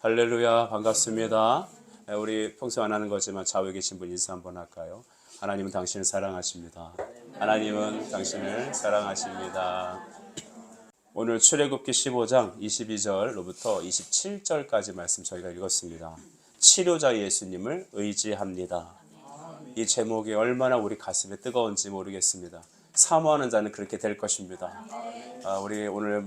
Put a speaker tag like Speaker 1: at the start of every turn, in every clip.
Speaker 1: 할렐루야, 반갑습니다. 우리 평소 안 하는 거지만 좌우에 계신 분 인사 한번 할까요? 하나님은 당신을 사랑하십니다. 하나님은 당신을 사랑하십니다. 오늘 출애굽기 15장 22절로부터 27절까지 말씀 저희가 읽었습니다. 치료자 예수님을 의지합니다. 이 제목이 얼마나 우리 가슴에 뜨거운지 모르겠습니다. 사모하는 자는 그렇게 될 것입니다. 우리 오늘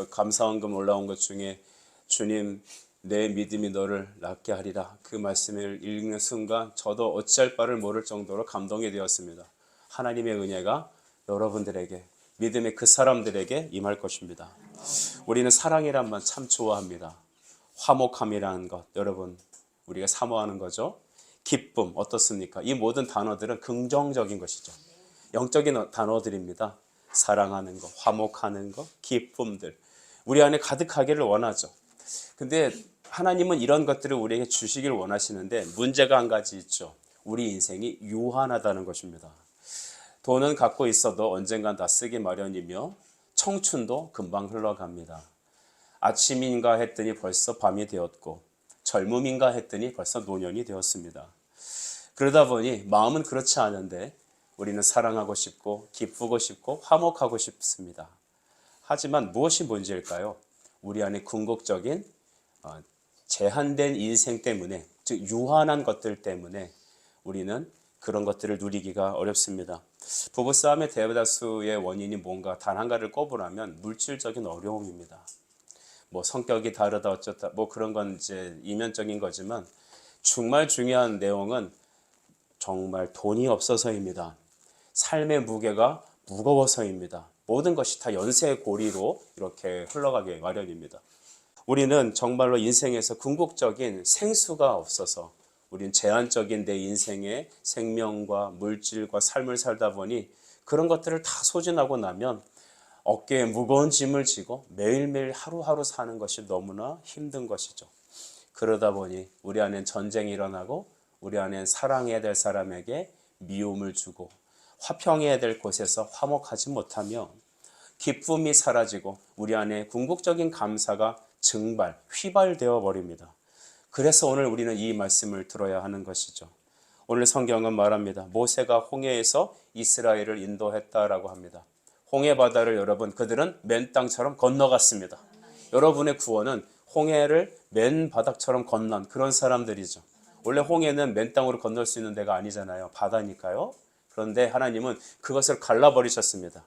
Speaker 1: 감사원금 올라온 것 중에 주님 내 믿음이 너를 낫게 하리라, 그 말씀을 읽는 순간 저도 어찌할 바를 모를 정도로 감동이 되었습니다. 하나님의 은혜가 여러분들에게, 믿음의 그 사람들에게 임할 것입니다. 우리는 사랑이란 말 참 좋아합니다. 화목함이라는 것, 여러분 우리가 사모하는 거죠. 기쁨 어떻습니까? 이 모든 단어들은 긍정적인 것이죠. 영적인 단어들입니다. 사랑하는 것, 화목하는 것, 기쁨들 우리 안에 가득하기를 원하죠. 근데 하나님은 이런 것들을 우리에게 주시길 원하시는데 문제가 한 가지 있죠. 우리 인생이 유한하다는 것입니다. 돈은 갖고 있어도 언젠간 다 쓰기 마련이며 청춘도 금방 흘러갑니다. 아침인가 했더니 벌써 밤이 되었고 젊음인가 했더니 벌써 노년이 되었습니다. 그러다 보니 마음은 그렇지 않은데 우리는 사랑하고 싶고 기쁘고 싶고 화목하고 싶습니다. 하지만 무엇이 문제일까요? 우리 안에 궁극적인 제한된 인생 때문에, 즉 유한한 것들 때문에 우리는 그런 것들을 누리기가 어렵습니다. 부부싸움의 대다수의 원인이 뭔가 단 한 가지를 꼽으라면 물질적인 어려움입니다. 뭐 성격이 다르다 어쩌다 뭐 그런 건 이제 이면적인 거지만 정말 중요한 내용은 정말 돈이 없어서입니다. 삶의 무게가 무거워서입니다. 모든 것이 다 연쇄고리로 이렇게 흘러가게 마련입니다. 우리는 정말로 인생에서 궁극적인 생수가 없어서 우리는 제한적인 내 인생의 생명과 물질과 삶을 살다 보니 그런 것들을 다 소진하고 나면 어깨에 무거운 짐을 지고 매일매일 하루하루 사는 것이 너무나 힘든 것이죠. 그러다 보니 우리 안엔 전쟁이 일어나고 우리 안엔 사랑해야 될 사람에게 미움을 주고 화평해야 될 곳에서 화목하지 못하며 기쁨이 사라지고 우리 안에 궁극적인 감사가 휘발되어 버립니다. 그래서 오늘 우리는 이 말씀을 들어야 하는 것이죠. 오늘 성경은 말합니다. 모세가 홍해에서 이스라엘을 인도했다라고 합니다. 홍해 바다를 여러분 그들은 맨 땅처럼 건너갔습니다. 여러분의 구원은 홍해를 맨 바닥처럼 건넌 그런 사람들이죠. 원래 홍해는 맨 땅으로 건널 수 있는 데가 아니잖아요. 바다니까요. 그런데 하나님은 그것을 갈라버리셨습니다.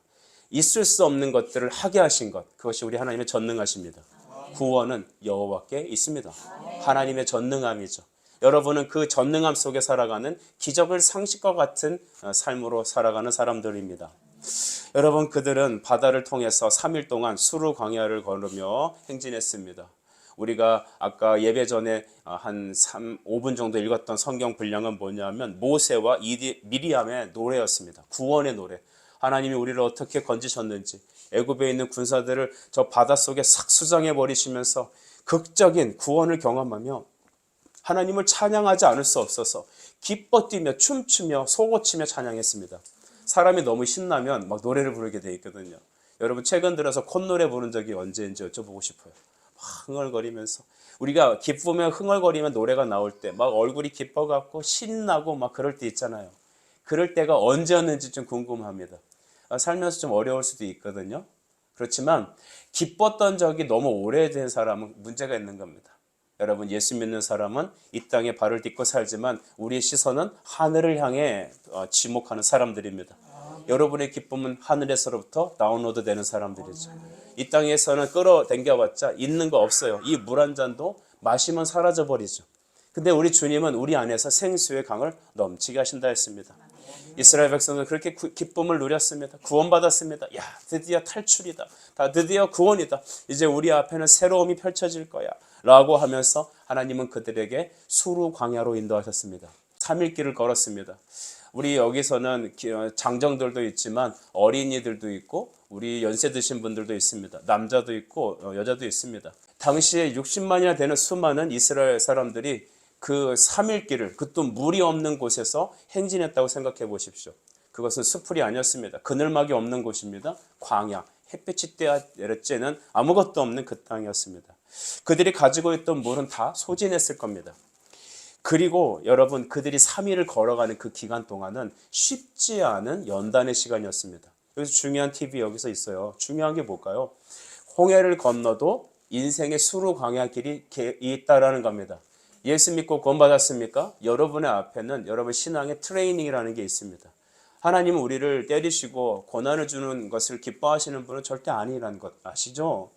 Speaker 1: 있을 수 없는 것들을 하게 하신 것, 그것이 우리 하나님의 전능하십니다. 구원은 여호와께 있습니다. 하나님의 전능함이죠. 여러분은 그 전능함 속에 살아가는 기적을 상식과 같은 삶으로 살아가는 사람들입니다. 여러분 그들은 바다를 통해서 3일 동안 수르 광야를 걸으며 행진했습니다. 우리가 아까 예배 전에 한 5분 정도 읽었던 성경 분량은 뭐냐면 모세와 미리암의 노래였습니다. 구원의 노래. 하나님이 우리를 어떻게 건지셨는지, 애굽에 있는 군사들을 저 바닷속에 싹 수장해 버리시면서 극적인 구원을 경험하며 하나님을 찬양하지 않을 수 없어서 기뻐 뛰며 춤추며 소고치며 찬양했습니다. 사람이 너무 신나면 막 노래를 부르게 돼 있거든요. 여러분 최근 들어서 콧노래 부른 적이 언제인지 여쭤보고 싶어요. 막 흥얼거리면서 우리가 기쁘며 흥얼거리면 노래가 나올 때 막 얼굴이 기뻐갖고 신나고 막 그럴 때 있잖아요. 그럴 때가 언제였는지 좀 궁금합니다. 살면서 좀 어려울 수도 있거든요. 그렇지만 기뻤던 적이 너무 오래된 사람은 문제가 있는 겁니다. 여러분 예수 믿는 사람은 이 땅에 발을 딛고 살지만 우리의 시선은 하늘을 향해 지목하는 사람들입니다. 여러분의 기쁨은 하늘에서부터 다운로드 되는 사람들이죠. 이 땅에서는 끌어당겨봤자 있는 거 없어요. 이 물 한 잔도 마시면 사라져 버리죠. 근데 우리 주님은 우리 안에서 생수의 강을 넘치게 하신다 했습니다. 이스라엘 백성은 그렇게 기쁨을 누렸습니다. 구원받았습니다. 야, 드디어 탈출이다. 드디어 구원이다. 이제 우리 앞에는 새로움이 펼쳐질 거야. 라고 하면서 하나님은 그들에게 수르 광야로 인도하셨습니다. 3일 길을 걸었습니다. 우리 여기서는 장정들도 있지만 어린이들도 있고 우리 연세 드신 분들도 있습니다. 남자도 있고 여자도 있습니다. 당시에 60만이나 되는 수많은 이스라엘 사람들이 그 3일 길을 그 또 물이 없는 곳에서 행진했다고 생각해 보십시오. 그것은 수풀이 아니었습니다. 그늘막이 없는 곳입니다. 광야, 햇빛이 떼어지는 아무것도 없는 그 땅이었습니다. 그들이 가지고 있던 물은 다 소진했을 겁니다. 그리고 여러분, 그들이 3일을 걸어가는 그 기간 동안은 쉽지 않은 연단의 시간이었습니다. 여기서 중요한 팁이 여기서 있어요. 중요한 게 뭘까요? 홍해를 건너도 인생의 수로 광야길이 있다라는 겁니다. 예수 믿고 구원받았습니까? 여러분의 앞에는 여러분 신앙의 트레이닝이라는 게 있습니다. 하나님은 우리를 때리시고 고난을 주는 것을 기뻐하시는 분은 절대 아니라는 것 아시죠?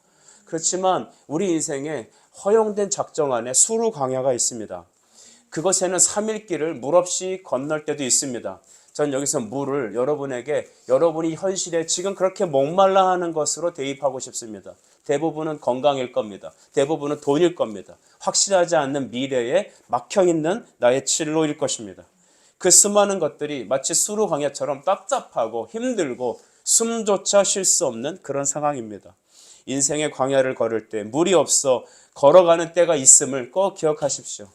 Speaker 1: 그렇지만 우리 인생에 허용된 작정 안에 수로 광야가 있습니다. 그것에는 3일 길을 물 없이 건널 때도 있습니다. 전 여기서 물을 여러분에게 여러분이 현실에 지금 그렇게 목말라 하는 것으로 대입하고 싶습니다. 대부분은 건강일 겁니다. 대부분은 돈일 겁니다. 확실하지 않는 미래에 막혀있는 나의 진로일 것입니다. 그 수많은 것들이 마치 수로 광야처럼 답답하고 힘들고 숨조차 쉴 수 없는 그런 상황입니다. 인생의 광야를 걸을 때 물이 없어 걸어가는 때가 있음을 꼭 기억하십시오.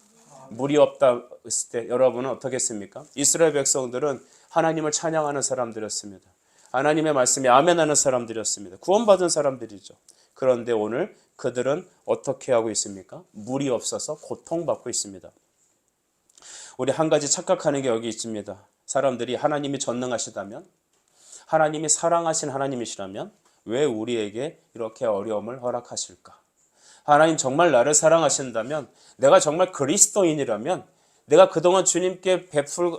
Speaker 1: 물이 없다 했을 때 여러분은 어떻게 했습니까? 이스라엘 백성들은 하나님을 찬양하는 사람들이었습니다. 하나님의 말씀에 아멘하는 사람들이었습니다. 구원받은 사람들이죠. 그런데 오늘 그들은 어떻게 하고 있습니까? 물이 없어서 고통받고 있습니다. 우리 한 가지 착각하는 게 여기 있습니다. 사람들이 하나님이 전능하시다면, 하나님이 사랑하신 하나님이시라면 왜 우리에게 이렇게 어려움을 허락하실까? 하나님 정말 나를 사랑하신다면, 내가 정말 그리스도인이라면 내가 그동안 주님께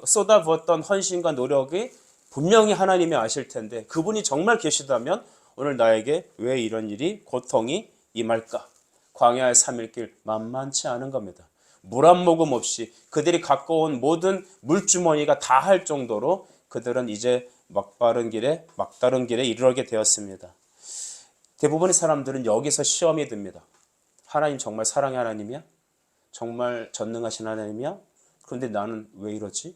Speaker 1: 쏟아부었던 헌신과 노력이 분명히 하나님이 아실 텐데 그분이 정말 계시다면 오늘 나에게 왜 이런 일이 고통이 임할까? 광야의 3일길 만만치 않은 겁니다. 물 한 모금 없이 그들이 갖고 온 모든 물주머니가 다 할 정도로 그들은 이제 막다른 길에 이르게 되었습니다. 대부분의 사람들은 여기서 시험이 듭니다. 하나님 정말 사랑의 하나님이야? 정말 전능하신 하나님이야? 그런데 나는 왜 이러지?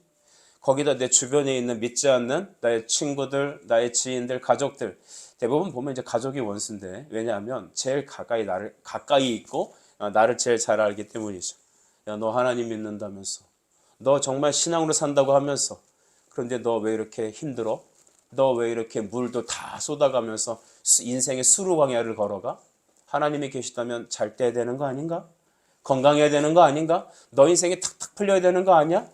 Speaker 1: 거기다 내 주변에 있는 믿지 않는 나의 친구들, 나의 지인들, 가족들, 대부분 보면 이제 가족이 원수인데, 왜냐하면 제일 가까이 있고 나를 제일 잘 알기 때문이죠. 야, 너 하나님 믿는다면서, 너 정말 신앙으로 산다고 하면서, 그런데 너 왜 이렇게 힘들어? 너 왜 이렇게 물도 다 쏟아가면서 인생의 수로 광야를 걸어가? 하나님이 계시다면 잘 떼야 되는 거 아닌가? 건강해야 되는 거 아닌가? 너 인생이 탁탁 풀려야 되는 거 아니야?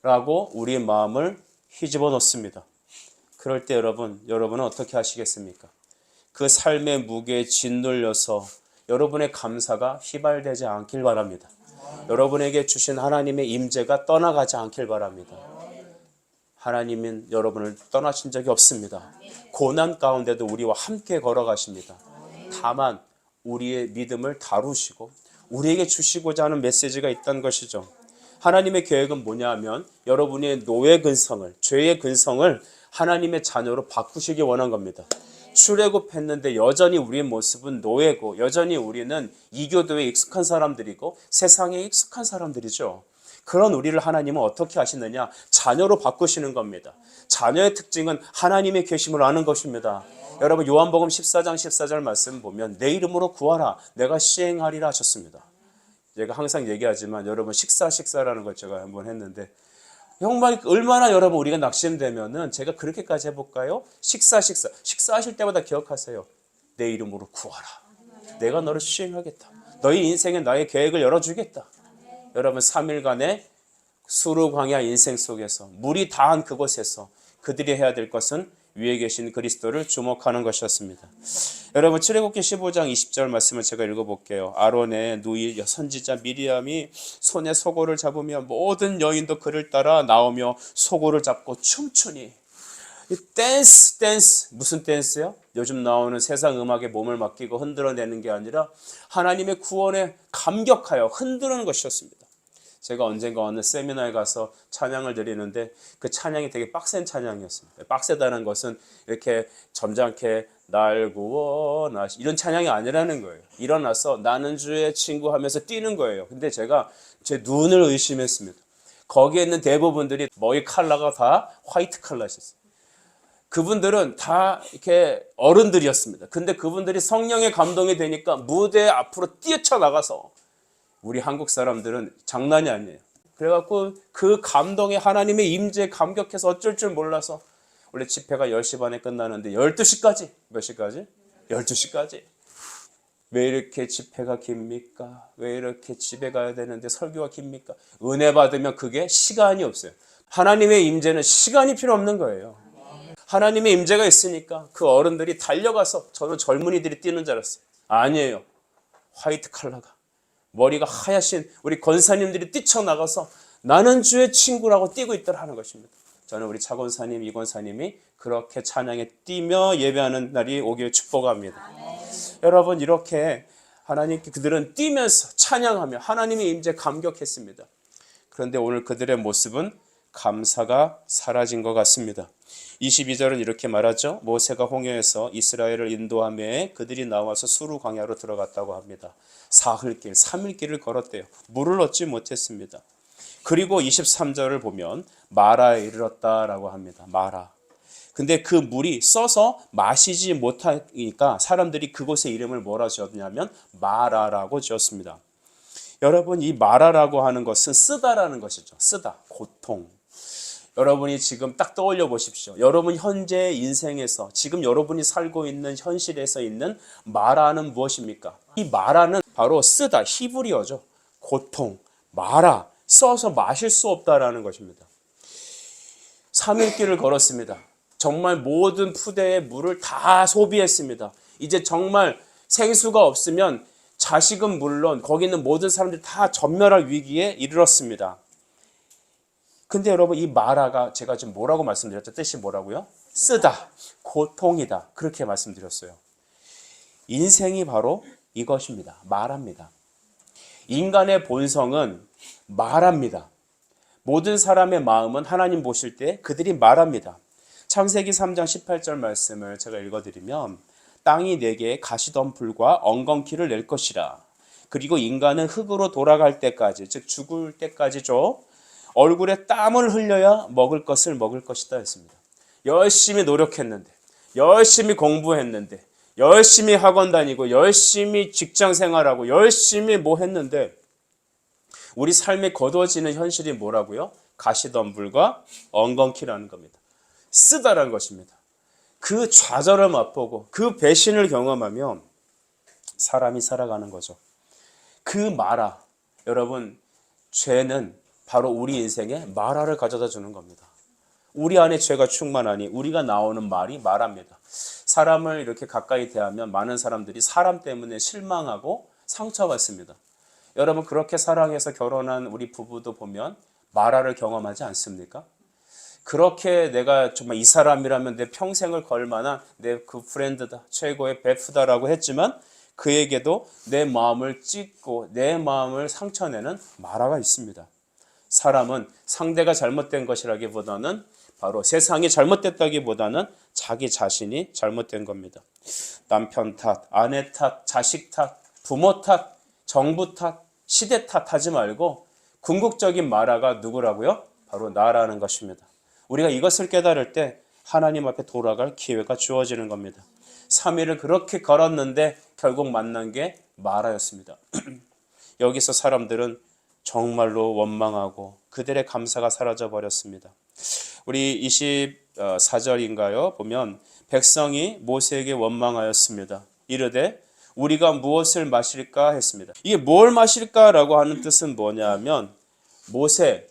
Speaker 1: 라고 우리의 마음을 휘집어 놓습니다. 그럴 때 여러분은 어떻게 하시겠습니까? 그 삶의 무게에 짓눌려서 여러분의 감사가 휘발되지 않길 바랍니다. 여러분에게 주신 하나님의 임재가 떠나가지 않길 바랍니다. 하나님은 여러분을 떠나신 적이 없습니다. 고난 가운데도 우리와 함께 걸어가십니다. 다만 우리의 믿음을 다루시고 우리에게 주시고자 하는 메시지가 있다는 것이죠. 하나님의 계획은 뭐냐 하면 여러분의 노예 근성을, 죄의 근성을 하나님의 자녀로 바꾸시기 원한 겁니다. 출애굽했는데 여전히 우리의 모습은 노예고 여전히 우리는 이교도에 익숙한 사람들이고 세상에 익숙한 사람들이죠. 그런 우리를 하나님은 어떻게 하시느냐? 자녀로 바꾸시는 겁니다. 자녀의 특징은 하나님의 계심을 아는 것입니다. 여러분 요한복음 14장 14절 말씀 보면 내 이름으로 구하라 내가 시행하리라 하셨습니다. 제가 항상 얘기하지만 여러분 식사라는 걸 제가 한번 했는데 정말 얼마나 여러분 우리가 낙심되면은 제가 그렇게까지 해볼까요? 식사하실 때마다 기억하세요. 내 이름으로 구하라. 내가 너를 시행하겠다. 너희 인생에 나의 계획을 열어주겠다. 여러분 3일간의 수르 광야 인생 속에서 물이 다한 그곳에서 그들이 해야 될 것은 위에 계신 그리스도를 주목하는 것이었습니다. 여러분 출애굽기 15장 20절 말씀을 제가 읽어볼게요. 아론의 누이 선지자 미리암이 손에 소고를 잡으며 모든 여인도 그를 따라 나오며 소고를 잡고 춤추니 댄스 무슨 댄스요? 요즘 나오는 세상 음악에 몸을 맡기고 흔들어내는 게 아니라 하나님의 구원에 감격하여 흔드는 것이었습니다. 제가 언젠가 어느 세미나에 가서 찬양을 드리는데 그 찬양이 되게 빡센 찬양이었습니다. 빡세다는 것은 이렇게 점잖게 날 구원하 이런 찬양이 아니라는 거예요. 일어나서 나는 주의 친구 하면서 뛰는 거예요. 근데 제가 제 눈을 의심했습니다. 거기에 있는 대부분들이 머리 컬러가 다 화이트 컬러였어요. 그분들은 다 이렇게 어른들이었습니다. 근데 그분들이 성령의 감동이 되니까 무대 앞으로 뛰쳐나가서 우리 한국 사람들은 장난이 아니에요. 그래갖고 그 감동에 하나님의 임재에 감격해서 어쩔 줄 몰라서 원래 집회가 10시 반에 끝나는데 12시까지 몇 시까지? 12시까지 왜 이렇게 집회가 깁니까? 왜 이렇게 집에 가야 되는데 설교가 깁니까? 은혜 받으면 그게 시간이 없어요. 하나님의 임재는 시간이 필요 없는 거예요. 하나님의 임재가 있으니까 그 어른들이 달려가서, 저는 젊은이들이 뛰는 줄 알았어요. 아니에요. 화이트 칼라가, 머리가 하얗신 우리 권사님들이 뛰쳐나가서 나는 주의 친구라고 뛰고 있더라 하는 것입니다. 저는 우리 차 권사님, 이 권사님이 그렇게 찬양에 뛰며 예배하는 날이 오길 축복합니다. 여러분, 이렇게 하나님께 그들은 뛰면서 찬양하며 하나님의 임재에 감격했습니다. 그런데 오늘 그들의 모습은 감사가 사라진 것 같습니다. 22절은 이렇게 말하죠. 모세가 홍해에서 이스라엘을 인도하며 그들이 나와서 수르 광야로 들어갔다고 합니다. 사흘길, 3일길을 걸었대요. 물을 얻지 못했습니다. 그리고 23절을 보면 마라에 이르렀다라고 합니다. 마라. 근데 그 물이 써서 마시지 못하니까 사람들이 그곳의 이름을 뭐라 지었냐면 마라라고 지었습니다. 여러분, 이 마라라고 하는 것은 쓰다라는 것이죠. 쓰다, 고통. 여러분이 지금 딱 떠올려 보십시오. 여러분 현재 인생에서 지금 여러분이 살고 있는 현실에서 있는 마라는 무엇입니까? 이 마라는 바로 쓰다, 히브리어죠. 고통, 마라, 써서 마실 수 없다라는 것입니다. 3일길을 걸었습니다. 정말 모든 푸대의 물을 다 소비했습니다. 이제 정말 생수가 없으면 자식은 물론 거기 있는 모든 사람들이 다 전멸할 위기에 이르렀습니다. 근데 여러분, 이 마라가 제가 지금 뭐라고 말씀드렸죠? 뜻이 뭐라고요? 쓰다, 고통이다, 그렇게 말씀드렸어요. 인생이 바로 이것입니다. 마라입니다. 인간의 본성은 마라입니다. 모든 사람의 마음은 하나님 보실 때 그들이 마라입니다. 창세기 3장 18절 말씀을 제가 읽어드리면, 땅이 내게 가시덤불과 엉겅퀴를 낼 것이라. 그리고 인간은 흙으로 돌아갈 때까지, 즉 죽을 때까지죠, 얼굴에 땀을 흘려야 먹을 것을 먹을 것이다 했습니다. 열심히 노력했는데, 열심히 공부했는데, 열심히 학원 다니고, 열심히 직장 생활하고, 열심히 뭐 했는데 우리 삶에 거두어지는 현실이 뭐라고요? 가시덤불과 엉겅퀴라는 겁니다. 쓰다라는 것입니다. 그 좌절을 맛보고 그 배신을 경험하며 사람이 살아가는 거죠. 그 마라, 여러분, 죄는 바로 우리 인생에 마라를 가져다 주는 겁니다. 우리 안에 죄가 충만하니 우리가 나오는 말이 마라입니다. 사람을 이렇게 가까이 대하면 많은 사람들이 사람 때문에 실망하고 상처받습니다. 여러분, 그렇게 사랑해서 결혼한 우리 부부도 보면 마라를 경험하지 않습니까? 그렇게 내가 정말 이 사람이라면 내 평생을 걸 만한 내 그 프렌드다, 최고의 베프다라고 했지만 그에게도 내 마음을 찢고 내 마음을 상처내는 마라가 있습니다. 사람은 상대가 잘못된 것이라기보다는, 바로 세상이 잘못됐다기보다는 자기 자신이 잘못된 겁니다. 남편 탓, 아내 탓, 자식 탓, 부모 탓, 정부 탓, 시대 탓 하지 말고 궁극적인 마라가 누구라고요? 바로 나라는 것입니다. 우리가 이것을 깨달을 때 하나님 앞에 돌아갈 기회가 주어지는 겁니다. 3일을 그렇게 걸었는데 결국 만난 게 마라였습니다. 여기서 사람들은 정말로 원망하고 그들의 감사가 사라져 버렸습니다. 우리 24절인가요? 보면 백성이 모세에게 원망하였습니다. 이르되 우리가 무엇을 마실까 했습니다. 이게 뭘 마실까라고 하는 뜻은 뭐냐 하면, 모세,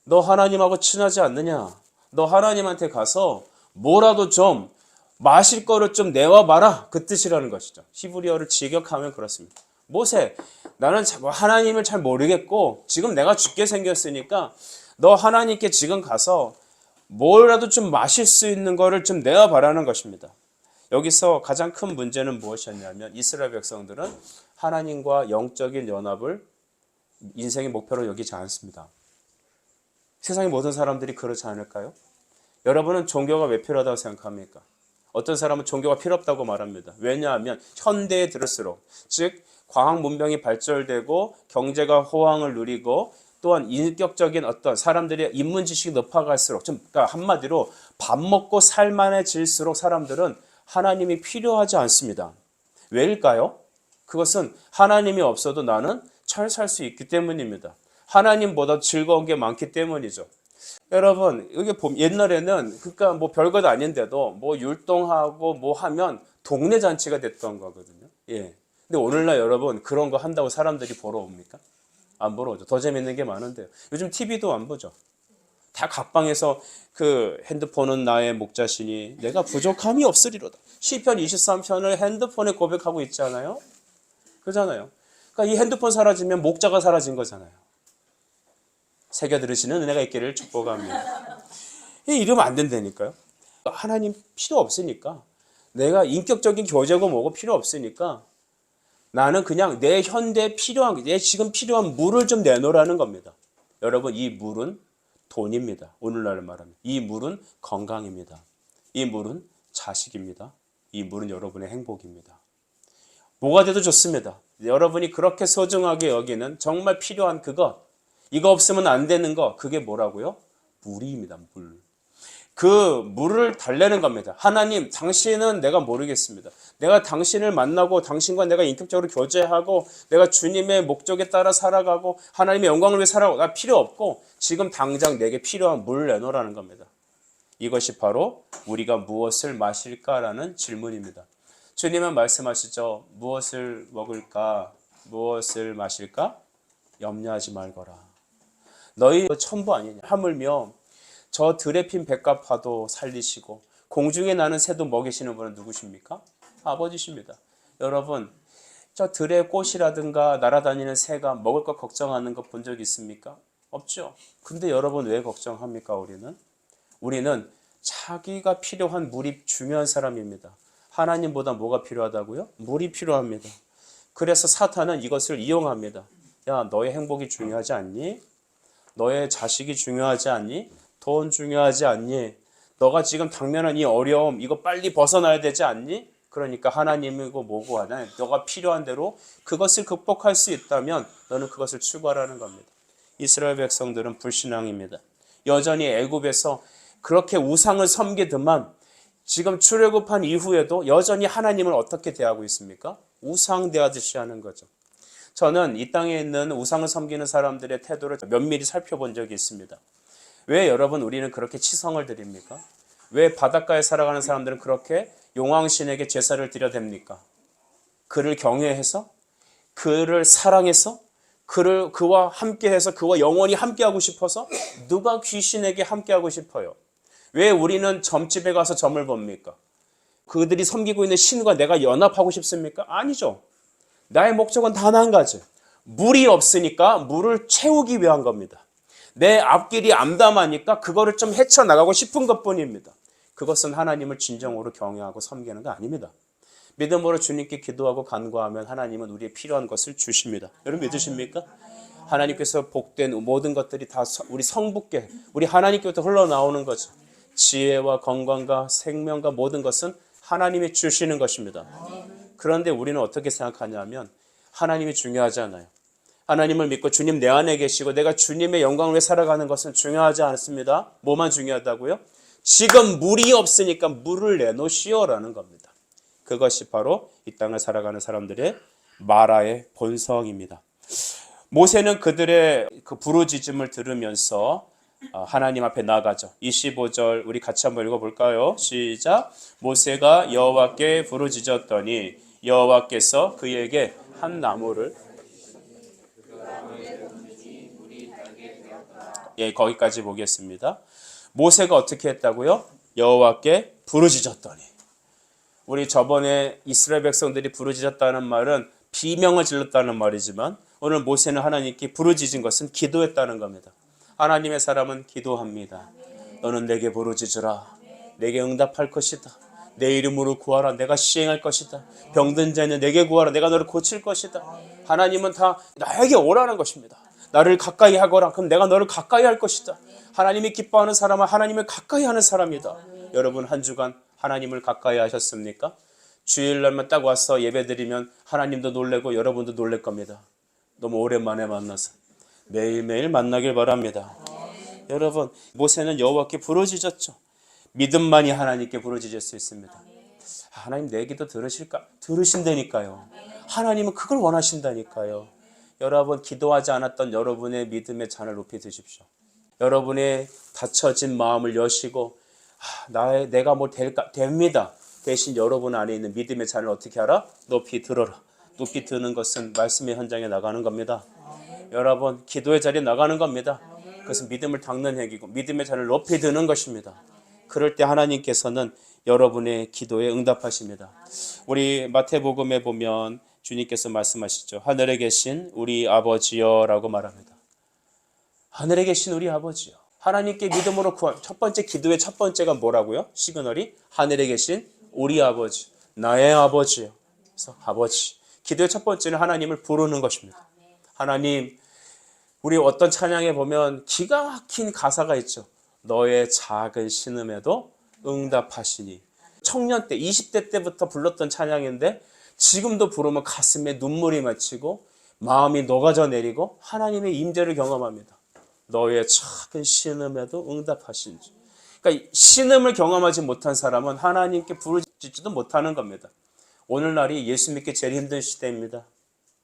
Speaker 1: 너 하나님하고 친하지 않느냐? 너 하나님한테 가서 뭐라도 좀 마실 거를 좀 내와봐라, 그 뜻이라는 것이죠. 히브리어를 직역하면 그렇습니다. 모세, 나는 하나님을 잘 모르겠고 지금 내가 죽게 생겼으니까 너 하나님께 지금 가서 뭐라도 좀 마실 수 있는 거를 좀 내와봐라는 것입니다. 여기서 가장 큰 문제는 무엇이었냐면, 이스라엘 백성들은 하나님과 영적인 연합을 인생의 목표로 여기지 않습니다. 세상의 모든 사람들이 그렇지 않을까요? 여러분은 종교가 왜 필요하다고 생각합니까? 어떤 사람은 종교가 필요 없다고 말합니다. 왜냐하면 현대에 들을수록, 즉 과학 문명이 발전되고 경제가 호황을 누리고 또한 인격적인 어떤 사람들의 인문 지식이 높아갈수록, 그러니까 한마디로 밥 먹고 살만해질수록 사람들은 하나님이 필요하지 않습니다. 왜일까요? 그것은 하나님이 없어도 나는 잘 살 수 있기 때문입니다. 하나님보다 즐거운 게 많기 때문이죠. 여러분, 이게 옛날에는 그러니까 뭐 별것 아닌데도 뭐 율동하고 뭐 하면 동네 잔치가 됐던 거거든요. 예. 근데 오늘날 여러분 그런 거 한다고 사람들이 보러 옵니까? 안 보러 오죠. 더 재밌는 게 많은데요. 요즘 TV도 안 보죠. 다 각방에서 그 핸드폰은 나의 목자시니 내가 부족함이 없으리로다. 시편 23편을 핸드폰에 고백하고 있잖아요. 그잖아요. 그러니까 이 핸드폰 사라지면 목자가 사라진 거잖아요. 새겨 들으시는 은혜가 있기를 축복합니다. 이러면 안 된다니까요. 하나님 필요 없으니까 내가 인격적인 교제고 뭐고 필요 없으니까 나는 그냥 내 현대 필요한 내 지금 필요한 물을 좀 내놓으라는 겁니다. 여러분 이 물은 돈입니다. 오늘날 말하면 이 물은 건강입니다. 이 물은 자식입니다. 이 물은 여러분의 행복입니다. 뭐가 돼도 좋습니다. 여러분이 그렇게 소중하게 여기는 정말 필요한 그것, 이거 없으면 안 되는 거, 그게 뭐라고요? 물입니다. 물. 그 물을 달래는 겁니다. 하나님, 당신은 내가 모르겠습니다. 내가 당신을 만나고 당신과 내가 인격적으로 교제하고 내가 주님의 목적에 따라 살아가고 하나님의 영광을 위해 살아가고 나 필요 없고 지금 당장 내게 필요한 물을 내놓으라는 겁니다. 이것이 바로 우리가 무엇을 마실까라는 질문입니다. 주님은 말씀하시죠. 무엇을 먹을까? 무엇을 마실까? 염려하지 말거라. 너희 천부 아니냐. 하물며 저 들에 핀 백합화도 살리시고 공중에 나는 새도 먹이시는 분은 누구십니까? 아버지십니다. 여러분, 저 들의 꽃이라든가 날아다니는 새가 먹을 것 걱정하는 거 본 적 있습니까? 없죠. 근데 여러분 왜 걱정합니까? 우리는 자기가 필요한 물이 중요한 사람입니다. 하나님보다 뭐가 필요하다고요? 물이 필요합니다. 그래서 사탄은 이것을 이용합니다. 야, 너의 행복이 중요하지 않니? 너의 자식이 중요하지 않니? 돈 중요하지 않니? 너가 지금 당면한 이 어려움 이거 빨리 벗어나야 되지 않니? 그러니까 하나님이고 뭐고 하냐? 너가 필요한 대로 그것을 극복할 수 있다면 너는 그것을 추구하라는 겁니다. 이스라엘 백성들은 불신앙입니다. 여전히 애굽에서 그렇게 우상을 섬기더만 지금 출애굽한 이후에도 여전히 하나님을 어떻게 대하고 있습니까? 우상 대하듯이 하는 거죠. 저는 이 땅에 있는 우상을 섬기는 사람들의 태도를 면밀히 살펴본 적이 있습니다. 왜 여러분 우리는 그렇게 치성을 드립니까? 왜 바닷가에 살아가는 사람들은 그렇게 용왕신에게 제사를 드려댑니까? 그를 경외해서, 그를 사랑해서, 그와 함께해서 그와 영원히 함께하고 싶어서 누가 귀신에게 함께하고 싶어요? 왜 우리는 점집에 가서 점을 봅니까? 그들이 섬기고 있는 신과 내가 연합하고 싶습니까? 아니죠. 나의 목적은 단 한 가지. 물이 없으니까 물을 채우기 위한 겁니다. 내 앞길이 암담하니까 그거를 좀 헤쳐나가고 싶은 것뿐입니다. 그것은 하나님을 진정으로 경외하고 섬기는 거 아닙니다. 믿음으로 주님께 기도하고 간구하면 하나님은 우리의 필요한 것을 주십니다. 여러분 믿으십니까? 하나님께서 복된 모든 것들이 다 우리 성부께, 우리 하나님께부터 흘러나오는 거죠. 지혜와 건강과 생명과 모든 것은 하나님이 주시는 것입니다. 그런데 우리는 어떻게 생각하냐면 하나님이 중요하지 않아요. 하나님을 믿고 주님 내 안에 계시고 내가 주님의 영광을 위해 살아가는 것은 중요하지 않습니다. 뭐만 중요하다고요? 지금 물이 없으니까 물을 내놓으시오라는 겁니다. 그것이 바로 이 땅을 살아가는 사람들의 마라의 본성입니다. 모세는 그들의 그 부르짖음을 들으면서 하나님 앞에 나가죠. 25절 우리 같이 한번 읽어볼까요? 시작. 모세가 여호와께 부르짖었더니 여호와께서 그에게 한 나무를 거기까지 보겠습니다. 모세가 어떻게 했다고요? 여호와께 부르짖었더니. 우리 저번에 이스라엘 백성들이 부르짖었다는 말은 비명을 질렀다는 말이지만 오늘 모세는 하나님께 부르짖은 것은 기도했다는 겁니다. 하나님의 사람은 기도합니다. 너는 내게 부르짖으라. 내게 응답할 것이다. 내 이름으로 구하라. 내가 시행할 것이다. 병든 자는 내게 구하라. 내가 너를 고칠 것이다. 하나님은 다 나에게 오라는 것입니다. 나를 가까이 하거라. 그럼 내가 너를 가까이 할 것이다. 하나님이 기뻐하는 사람은 하나님을 가까이 하는 사람이다. 여러분 한 주간 하나님을 가까이 하셨습니까? 주일날만 딱 와서 예배드리면 하나님도 놀래고 여러분도 놀랄 겁니다. 너무 오랜만에 만나서 매일매일 만나길 바랍니다. 여러분 모세는 여호와께 부르짖었죠. 믿음만이 하나님께 부르짖을 수 있습니다. 하나님 내 기도 들으실까? 들으신다니까요. 하나님은 그걸 원하신다니까요. 여러분 기도하지 않았던 여러분의 믿음의 잔을 높이 드십시오. 여러분의 닫혀진 마음을 여시고 내가 뭐 될까? 됩니다. 대신 여러분 안에 있는 믿음의 잔을 어떻게 하라? 높이 들어라. 뚝기 드는 것은 말씀의 현장에 나가는 겁니다. 여러분, 기도의 자리에 나가는 겁니다. 그것은 믿음을 닦는 행위고 믿음의 자리를 높이 드는 것입니다. 그럴 때 하나님께서는 여러분의 기도에 응답하십니다. 우리 마태복음에 보면 주님께서 말씀하시죠. 하늘에 계신 우리 아버지여 라고 말합니다. 하늘에 계신 우리 아버지요. 하나님께 믿음으로 구한 첫 번째 기도의 첫 번째가 뭐라고요? 시그널이 하늘에 계신 우리 아버지, 나의 아버지요. 그래서 아버지. 기도의 첫 번째는 하나님을 부르는 것입니다. 하나님, 우리 어떤 찬양에 보면 기가 막힌 가사가 있죠. 너의 작은 신음에도 응답하시니. 청년 때, 20대 때부터 불렀던 찬양인데 지금도 부르면 가슴에 눈물이 맺히고 마음이 녹아져 내리고 하나님의 임재를 경험합니다. 너의 작은 신음에도 응답하신지. 그러니까 신음을 경험하지 못한 사람은 하나님께 부르짖지도 못하는 겁니다. 오늘날이 예수 믿기 제일 힘든 시대입니다.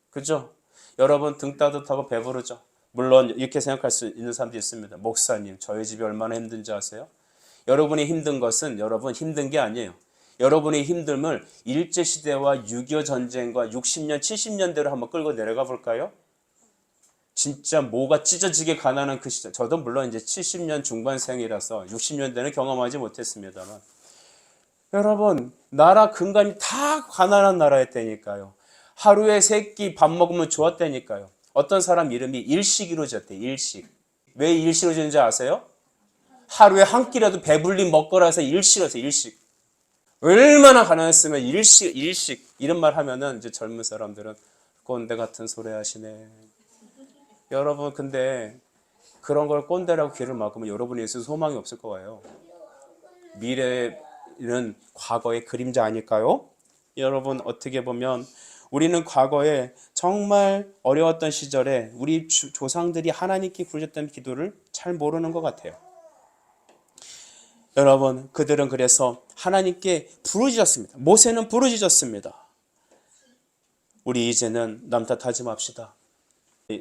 Speaker 1: 그죠? 여러분 등 따뜻하고 배부르죠? 물론 이렇게 생각할 수 있는 사람도 있습니다. 목사님, 저희 집이 얼마나 힘든지 아세요? 여러분이 힘든 것은 여러분 힘든 게 아니에요. 여러분의 힘듦을 일제시대와 6.25 전쟁과 60년, 70년대로 한번 끌고 내려가 볼까요? 진짜 뭐가 찢어지게 가난한 그 시절. 저도 물론 이제 70년 중반생이라서 60년대는 경험하지 못했습니다만. 여러분, 나라 근간이 다 가난한 나라였다니까요. 하루에 3끼 밥 먹으면 좋았다니까요. 어떤 사람 이름이 일식이로 졌대, 일식. 왜 일식으로 졌는지 아세요? 하루에 한 끼라도 배불리 먹거라 해서 일식이라서 일식. 얼마나 가난했으면 일식. 이런 말 하면은 이제 젊은 사람들은 꼰대 같은 소리 하시네. 여러분, 근데 그런 걸 꼰대라고 귀를 막으면 여러분에 있어서 소망이 없을 거예요. 미래는 과거의 그림자 아닐까요? 여러분, 어떻게 보면 우리는 과거에 정말 어려웠던 시절에 우리 조상들이 하나님께 부르셨던 기도를 잘 모르는 것 같아요. 여러분, 그들은 그래서 하나님께 부르짖었습니다. 모세는 부르짖었습니다. 우리 이제는 남 탓하지 맙시다.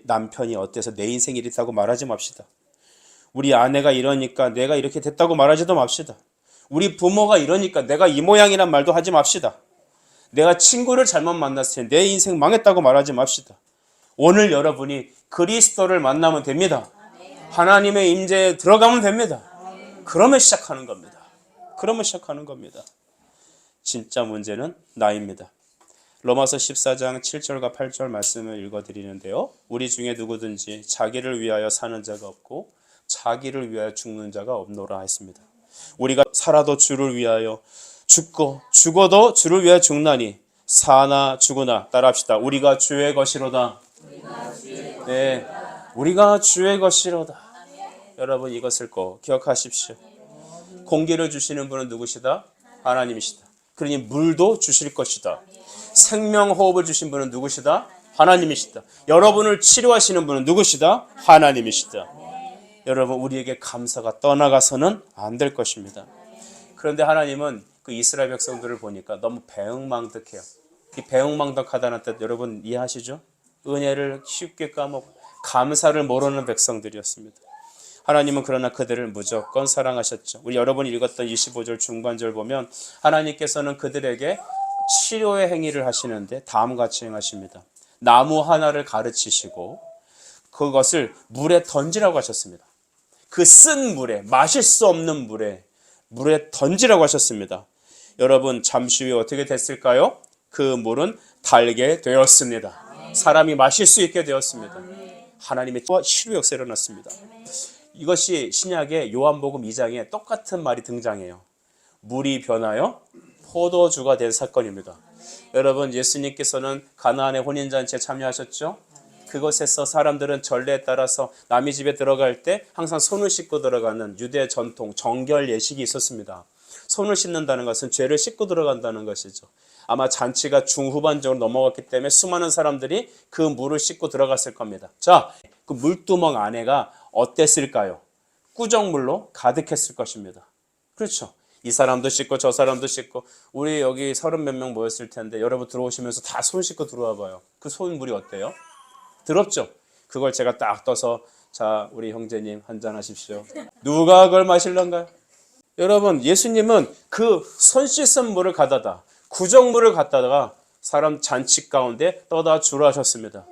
Speaker 1: 남편이 어때서 내 인생이 이렇다고 말하지 맙시다. 우리 아내가 이러니까 내가 이렇게 됐다고 말하지도 맙시다. 우리 부모가 이러니까 내가 이 모양이란 말도 하지 맙시다. 내가 친구를 잘못 만났을 때 내 인생 망했다고 말하지 맙시다. 오늘 여러분이 그리스도를 만나면 됩니다. 하나님의 임재에 들어가면 됩니다. 그러면 시작하는 겁니다. 그러면 시작하는 겁니다. 진짜 문제는 나입니다. 로마서 14장 7절과 8절 말씀을 읽어드리는데요. 우리 중에 누구든지 자기를 위하여 사는 자가 없고 자기를 위하여 죽는 자가 없노라 했습니다. 우리가 살아도 주를 위하여 죽고 죽어도 주를 위하여 죽나니 사나 죽으나 따라합시다. 우리가 주의 것이로다. 네, 우리가 주의 것이로다. 여러분 이것을 꼭 기억하십시오. 공기를 주시는 분은 누구시다? 하나님이시다. 그러니 물도 주실 것이다. 생명호흡을 주신 분은 누구시다? 하나님이시다. 여러분을 치료하시는 분은 누구시다? 하나님이시다. 여러분 우리에게 감사가 떠나가서는 안 될 것입니다. 그런데 하나님은 그 이스라엘 백성들을 보니까 너무 배응망덕해요. 이 배응망덕하다는 뜻 여러분 이해하시죠? 은혜를 쉽게 까먹고 감사를 모르는 백성들이었습니다. 하나님은 그러나 그들을 무조건 사랑하셨죠. 우리 여러분이 읽었던 25절 중반절 보면 하나님께서는 그들에게 치료의 행위를 하시는데 다음과 같이 행하십니다. 나무 하나를 가르치시고 그것을 물에 던지라고 하셨습니다. 그 쓴 물에, 마실 수 없는 물에 던지라고 하셨습니다. 여러분 잠시 후에 어떻게 됐을까요? 그 물은 달게 되었습니다. 사람이 마실 수 있게 되었습니다. 하나님의 치료 역사가 일어났습니다. 이것이 신약의 요한복음 2장에 똑같은 말이 등장해요. 물이 변하여 포도주가 된 사건입니다. 여러분 예수님께서는 가나안의 혼인잔치에 참여하셨죠? 그곳에서 사람들은 전례에 따라서 남의 집에 들어갈 때 항상 손을 씻고 들어가는 유대 전통 정결 예식이 있었습니다. 손을 씻는다는 것은 죄를 씻고 들어간다는 것이죠. 아마 잔치가 중후반적으로 넘어갔기 때문에 수많은 사람들이 그 물을 씻고 들어갔을 겁니다. 자, 그 물두멍 안에가 어땠을까요? 꾸정물로 가득했을 것입니다. 그렇죠. 이 사람도 씻고 저 사람도 씻고 우리 여기 30 몇 명 모였을 텐데 여러분 들어오시면서 다 손 씻고 들어와 봐요. 그 손물이 어때요? 더럽죠? 그걸 제가 딱 떠서 자 우리 형제님 한잔 하십시오. 누가 그걸 마실런가요? 여러분 예수님은 그 손 씻은 물을 가져다 구정물을 갖다가 사람 잔치 가운데 떠다 주라 하셨습니다.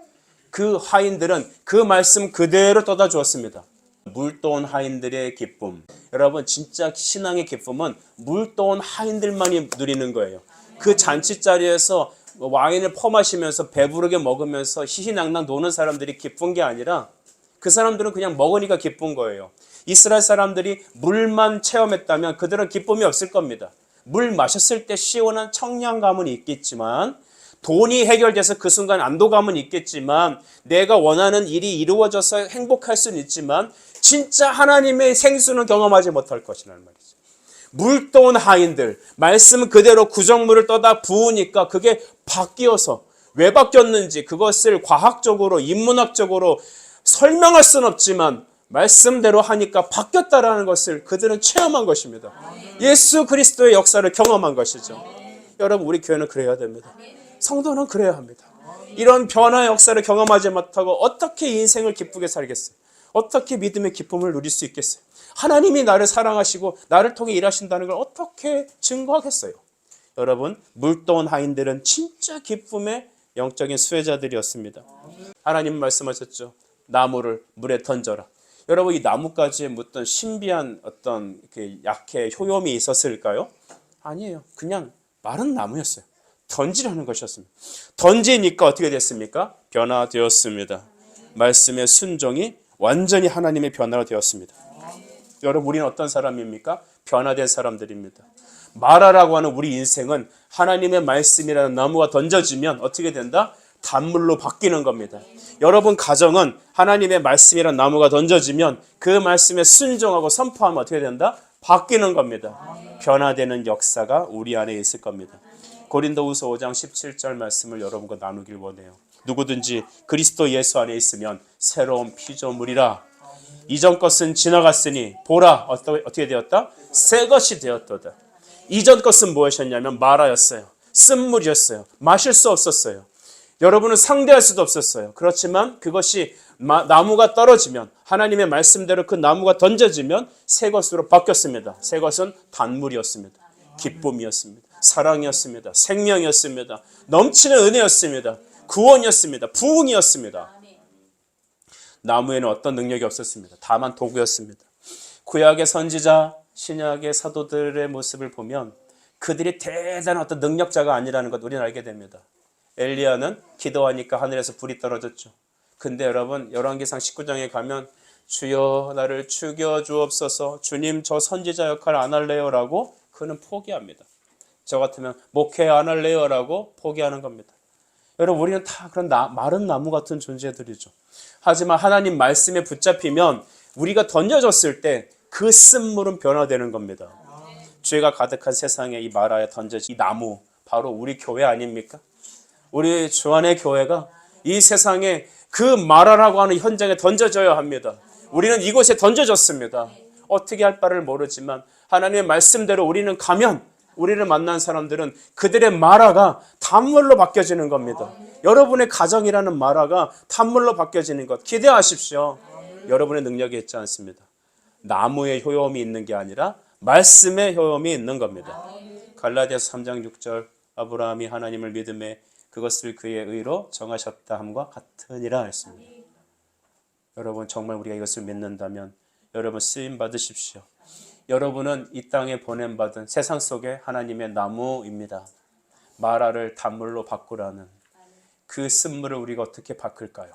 Speaker 1: 그 하인들은 그 말씀 그대로 떠다 주었습니다. 물떠온 하인들의 기쁨. 여러분, 진짜 신앙의 기쁨은 물떠온 하인들만이 누리는 거예요. 그 잔치 자리에서 와인을 퍼마시면서 배부르게 먹으면서 희희낭낭 노는 사람들이 기쁜 게 아니라 그 사람들은 그냥 먹으니까 기쁜 거예요. 이스라엘 사람들이 물만 체험했다면 그들은 기쁨이 없을 겁니다. 물 마셨을 때 시원한 청량감은 있겠지만, 돈이 해결돼서 그 순간 안도감은 있겠지만, 내가 원하는 일이 이루어져서 행복할 수는 있지만 진짜 하나님의 생수는 경험하지 못할 것이라는 말이죠. 물떠온 하인들, 말씀 그대로 구정물을 떠다 부으니까 그게 바뀌어서, 왜 바뀌었는지 그것을 과학적으로 인문학적으로 설명할 수는 없지만 말씀대로 하니까 바뀌었다라는 것을 그들은 체험한 것입니다. 예수 그리스도의 역사를 경험한 것이죠. 여러분, 우리 교회는 그래야 됩니다. 성도는 그래야 합니다. 이런 변화의 역사를 경험하지 못하고 어떻게 인생을 기쁘게 살겠어요? 어떻게 믿음의 기쁨을 누릴 수 있겠어요? 하나님이 나를 사랑하시고 나를 통해 일하신다는 걸 어떻게 증거하겠어요? 여러분, 물떠온 하인들은 진짜 기쁨의 영적인 수혜자들이었습니다. 하나님 말씀하셨죠. 나무를 물에 던져라. 여러분, 이 나무까지의 어떤 신비한 어떤 약해 효용이 있었을까요? 아니에요. 그냥 마른 나무였어요. 던지라는 것이었습니다. 던지니까 어떻게 됐습니까? 변화되었습니다. 말씀의 순종이 완전히 하나님의 변화가 되었습니다. 여러분, 우리는 어떤 사람입니까? 변화된 사람들입니다. 마라라고 하는 우리 인생은 하나님의 말씀이라는 나무가 던져지면 어떻게 된다? 단물로 바뀌는 겁니다. 여러분 가정은 하나님의 말씀이라는 나무가 던져지면 그 말씀에 순종하고 선포하면 어떻게 된다? 바뀌는 겁니다. 변화되는 역사가 우리 안에 있을 겁니다. 고린도후서 5장 17절 말씀을 여러분과 나누길 원해요. 누구든지 그리스도 예수 안에 있으면 새로운 피조물이라. 이전 것은 지나갔으니 보라, 어떻게 되었다? 새 것이 되었도다. 이전 것은 무엇이었냐면 마라였어요. 쓴물이었어요. 마실 수 없었어요. 여러분은 상대할 수도 없었어요. 그렇지만 그것이 나무가 떨어지면, 하나님의 말씀대로 그 나무가 던져지면 새 것으로 바뀌었습니다. 새 것은 단물이었습니다. 기쁨이었습니다. 사랑이었습니다. 생명이었습니다. 넘치는 은혜였습니다. 구원이었습니다. 부흥이었습니다. 나무에는 어떤 능력이 없었습니다. 다만 도구였습니다. 구약의 선지자, 신약의 사도들의 모습을 보면 그들이 대단한 어떤 능력자가 아니라는 것 우리는 알게 됩니다. 엘리야는 기도하니까 하늘에서 불이 떨어졌죠. 근데 여러분, 열왕기상 19장에 가면 주여 나를 죽여 주옵소서, 주님 저 선지자 역할 안 할래요 라고 그는 포기합니다. 저 같으면 목회 안 할래요 라고 포기하는 겁니다. 여러분, 우리는 다 그런 마른 나무 같은 존재들이죠. 하지만 하나님 말씀에 붙잡히면 우리가 던져졌을 때 그 쓴물은 변화되는 겁니다. 죄가 가득한 세상에 이 마라에 던져진 이 나무, 바로 우리 교회 아닙니까? 우리 주안의 교회가 이 세상에 그 마라라고 하는 현장에 던져져야 합니다. 우리는 이곳에 던져졌습니다. 어떻게 할 바를 모르지만 하나님의 말씀대로 우리는 가면, 우리를 만난 사람들은 그들의 마라가 단물로 바뀌어지는 겁니다. 여러분의 가정이라는 마라가 단물로 바뀌어지는 것 기대하십시오. 여러분의 능력이 있지 않습니다. 나무의 효험이 있는 게 아니라 말씀의 효험이 있는 겁니다. 갈라디아서 3장 6절, 아브라함이 하나님을 믿음에 그것을 그의 의로 정하셨다 함과 같으니라 했습니다. 여러분, 정말 우리가 이것을 믿는다면 여러분 쓰임 받으십시오. 여러분은 이 땅에 보냄받은 세상 속에 하나님의 나무입니다. 마라를 단물로 바꾸라는 그 쓴물을 우리가 어떻게 바꿀까요?